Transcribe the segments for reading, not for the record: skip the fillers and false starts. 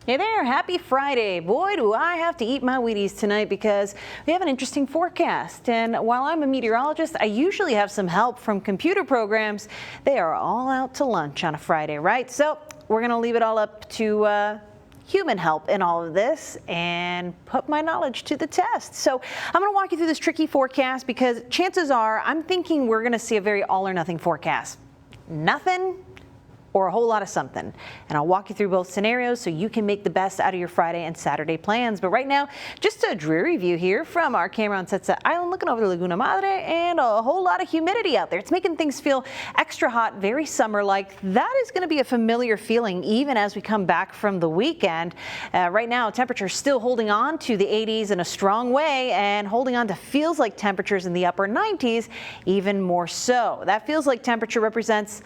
Hey there, happy Friday. Boy, do I have to eat my Wheaties tonight because we have an interesting forecast. And while I'm a meteorologist, I usually have some help from computer programs. They are all out to lunch on a Friday, right? So we're going to leave it all up to human help in all of this and put my knowledge to the test. So I'm going to walk you through this tricky forecast because chances are I'm thinking we're going to see a very all or nothing forecast. Nothing or a whole lot of something. And I'll walk you through both scenarios so you can make the best out of your Friday and Saturday plans. But right now, just a dreary view here from our camera on Setsa Island looking over the Laguna Madre and a whole lot of humidity out there. It's making things feel extra hot, very summer-like. That is going to be a familiar feeling even as we come back from the weekend. Right now, temperatures still holding on to the 80s in a strong way and holding on to feels like temperatures in the upper 90s even more so. That feels like temperature represents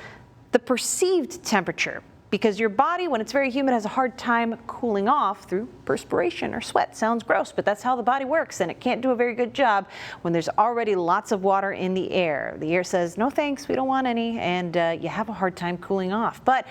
the perceived temperature, because your body, when it's very humid, has a hard time cooling off through perspiration or sweat. Sounds gross, but that's how the body works, and it can't do a very good job when there's already lots of water in the air. The air says, no thanks, we don't want any, and you have a hard time cooling off. But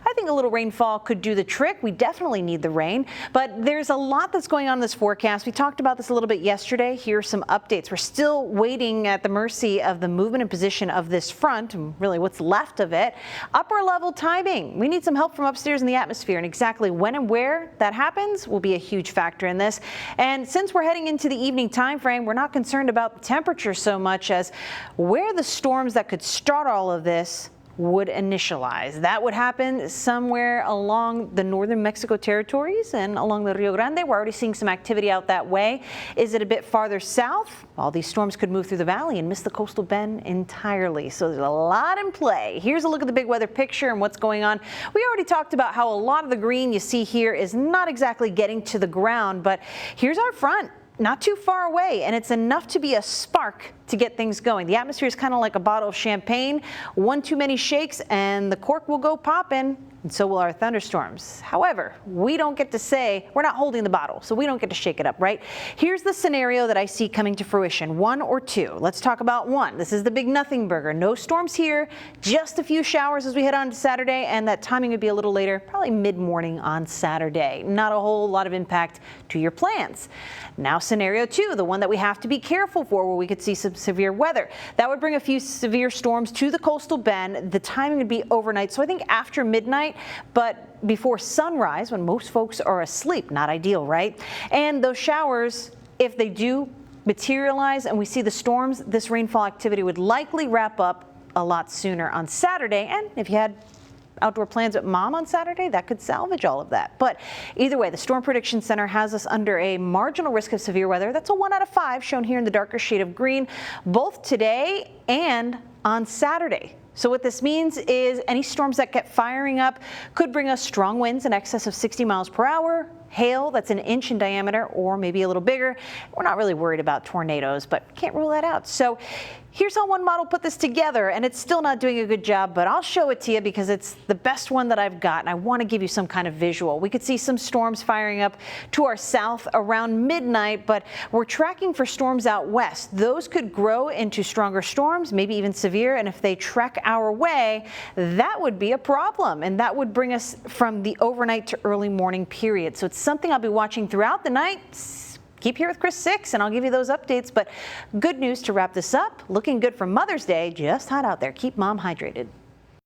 I think a little rainfall could do the trick. We definitely need the rain, but there's a lot that's going on in this forecast. We talked about this a little bit yesterday. Here are some updates. We're still waiting at the mercy of the movement and position of this front, and really what's left of it. Upper level timing. We need some help from upstairs in the atmosphere, and exactly when and where that happens will be a huge factor in this. And since we're heading into the evening time frame, we're not concerned about the temperature so much as where the storms that could start all of this would initialize. That would happen somewhere along the northern Mexico territories and along the Rio Grande. We're already seeing some activity out that way. Is it a bit farther south? All these storms could move through the valley and miss the coastal bend entirely. So there's a lot in play. Here's a look at the big weather picture and what's going on. We already talked about how a lot of the green you see here is not exactly getting to the ground, but here's our front. Not too far away, and it's enough to be a spark to get things going. The atmosphere is kind of like a bottle of champagne. One too many shakes and the cork will go popping, and so will our thunderstorms. However, we don't get to say, we're not holding the bottle, so we don't get to shake it up, right? Here's the scenario that I see coming to fruition, 1 or 2. Let's talk about 1. This is the big nothing burger. No storms here, just a few showers as we head on to Saturday, and that timing would be a little later, probably mid-morning on Saturday. Not a whole lot of impact to your plans. Now scenario 2, the one that we have to be careful for, where we could see some severe weather. That would bring a few severe storms to the coastal bend. The timing would be overnight, so I think after midnight, but before sunrise when most folks are asleep. Not ideal, right? And those showers, if they do materialize and we see the storms, this rainfall activity would likely wrap up a lot sooner on Saturday. And if you had outdoor plans with mom on Saturday, that could salvage all of that. But either way, the Storm Prediction Center has us under a marginal risk of severe weather. That's a 1 out of 5 shown here in the darker shade of green, both today and on Saturday. So what this means is any storms that get firing up could bring us strong winds in excess of 60 miles per hour, hail that's an inch in diameter or maybe a little bigger. We're not really worried about tornadoes, but can't rule that out. So here's how one model put this together, and it's still not doing a good job, but I'll show it to you because it's the best one that I've got, and I want to give you some kind of visual. We could see some storms firing up to our south around midnight, but we're tracking for storms out west. Those could grow into stronger storms, maybe even severe, and if they trek our way, that would be a problem, and that would bring us from the overnight to early morning period. So it's something I'll be watching throughout the night. Keep here with Chris 6 and I'll give you those updates, but good news to wrap this up. Looking good for Mother's Day. Just hot out there. Keep mom hydrated.